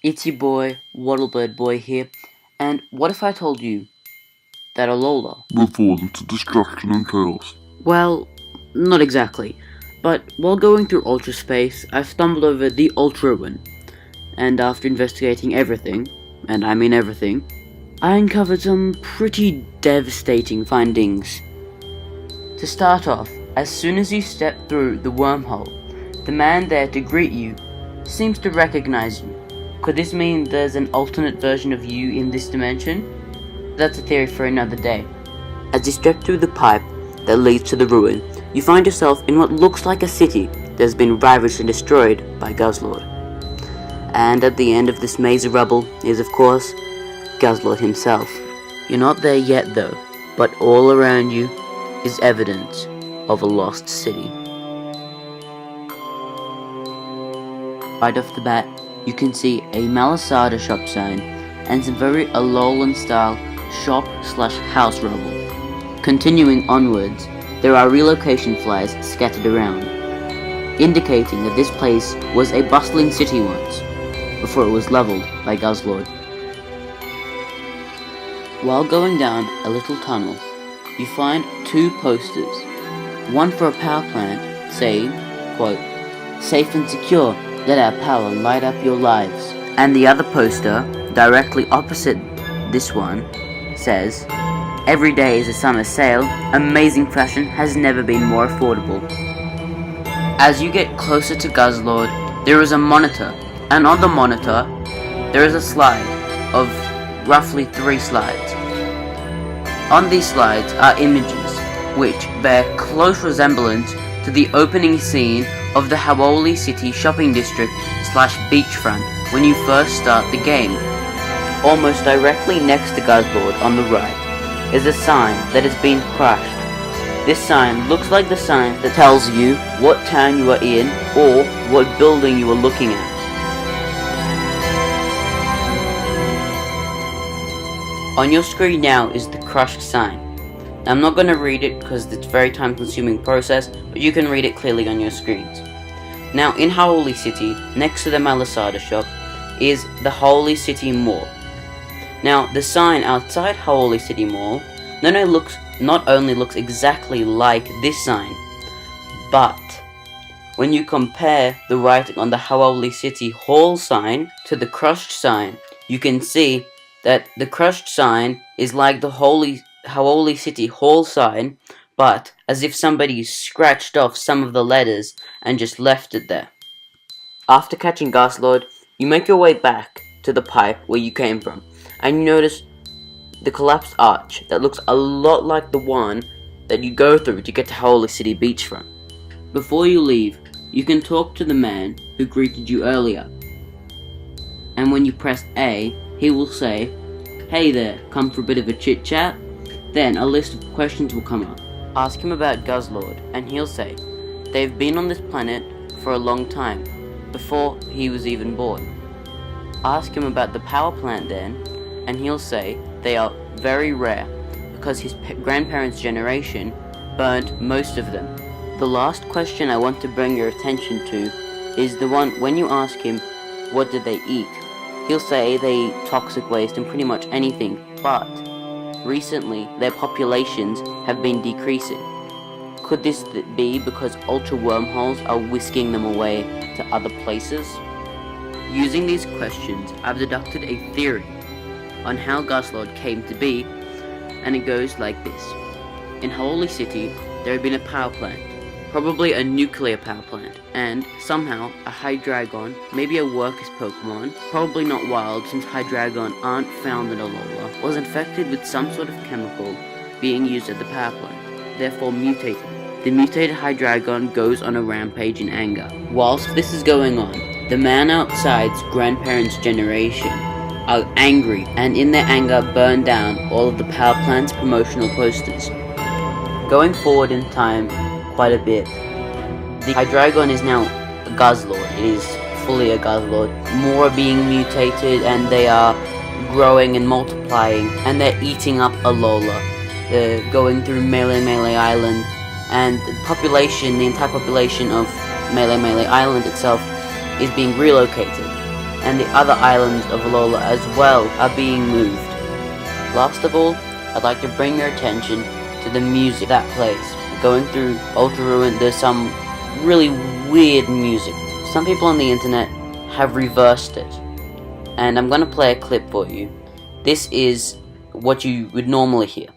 It's your boy, Wattlebird Boy here, and what if I told you that Alola will fall into destruction and chaos? Well, not exactly, but while going through Ultra Space, I stumbled over the Ultra Ruin, and after investigating everything, and I mean everything, I uncovered some pretty devastating findings. To start off, as soon as you step through the wormhole, the man there to greet you seems to recognize you. Could this mean there's an alternate version of you in this dimension? That's a theory for another day. As you step through the pipe that leads to the ruin, you find yourself in what looks like a city that has been ravaged and destroyed by Guzzlord. And at the end of this maze of rubble is, of course, Guzzlord himself. You're not there yet though, but all around you is evidence of a lost city. Right off the bat, you can see a Malasada shop sign and some very Alolan style shop/house rubble. Continuing onwards, there are relocation flyers scattered around, indicating that this place was a bustling city once, before it was leveled by Guzzlord. While going down a little tunnel, you find two posters, one for a power plant saying, quote, "Safe and secure, let our power light up your lives," and the other poster, directly opposite this one, says, "Every day is a summer sale, amazing fashion has never been more affordable." As you get closer to Guzzlord, there is a monitor, and on the monitor, there is a slide of roughly 3 slides. On these slides are images which bear close resemblance to the opening scene of the Hawoli City shopping district / beachfront when you first start the game. Almost directly next to Guzzlord on the right is a sign that has been crushed. This sign looks like the sign that tells you what town you are in or what building you are looking at. On your screen now is the crushed sign. Now, I'm not going to read it because it's a very time consuming process, but you can read it clearly on your screens. Now in Hawoli City, next to the Malasada shop, is the Hawoli City Mall. Now the sign outside Hawoli City Mall not only looks exactly like this sign, but when you compare the writing on the Hawoli City Hall sign to the crushed sign, you can see that the crushed sign is like the Hawoli City Hall sign, but as if somebody scratched off some of the letters and just left it there. After catching Guzzlord, you make your way back to the pipe where you came from, and you notice the collapsed arch that looks a lot like the one that you go through to get to Hawoli City beachfront. Before you leave, you can talk to the man who greeted you earlier, and when you press A, he will say, "Hey there, come for a bit of a chit chat?" Then a list of questions will come up. Ask him about Guzzlord, and he'll say, they've been on this planet for a long time, before he was even born. Ask him about the power plant then, and he'll say they are very rare, because his grandparents' generation burned most of them. The last question I want to bring your attention to is the one when you ask him, what did they eat? He'll say they eat toxic waste and pretty much anything, but recently their populations have been decreasing. Could this be because ultra wormholes are whisking them away to other places? Using these questions, I've deducted a theory on how Guzzlord came to be, and it goes like this. In Hawoli City, there had been a power plant, probably a nuclear power plant, and somehow a Hydreigon, maybe a workers Pokemon, probably not wild since Hydreigon aren't found in Alola, was infected with some sort of chemical being used at the power plant, therefore mutated. The mutated Hydreigon goes on a rampage in anger. Whilst this is going on, the man outside's grandparents' generation are angry, and in their anger burn down all of the power plant's promotional posters. Going forward in time quite a bit, the Hydreigon is now a Guzzlord. It is fully a Guzzlord. More are being mutated, and they are growing and multiplying, and they're eating up Alola. They're going through Melee Island, and the entire population of Melee Island itself is being relocated. and the other islands of Alola as well are being moved. Last of all, I'd like to bring your attention to the music that plays. Going through Ultra Ruin, there's some really weird music. Some people on the internet have reversed it, and I'm going to play a clip for you. This is what you would normally hear.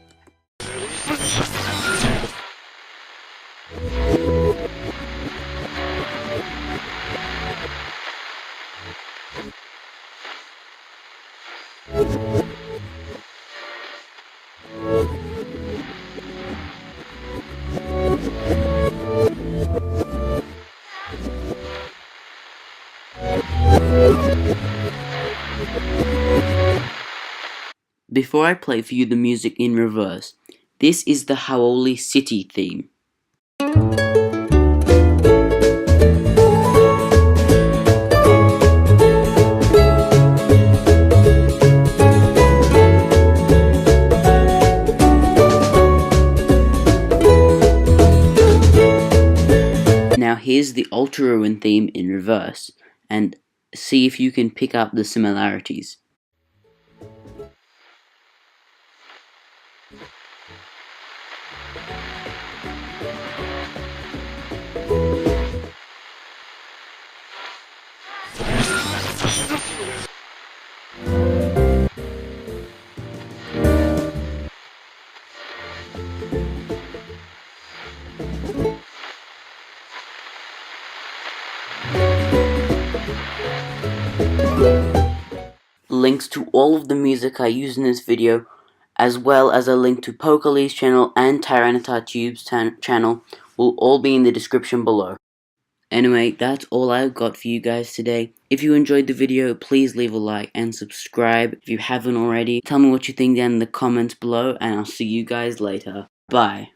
Before I play for you the music in reverse, this is the Hau'oli City theme. Now here's the Ultra Ruin theme in reverse, and see if you can pick up the similarities. Links to all of the music I use in this video, as well as a link to Pokalee's channel and TyranitarTube's channel, will all be in the description below. Anyway, that's all I've got for you guys today. If you enjoyed the video, please leave a like and subscribe if you haven't already. Tell me what you think down in the comments below, and I'll see you guys later. Bye.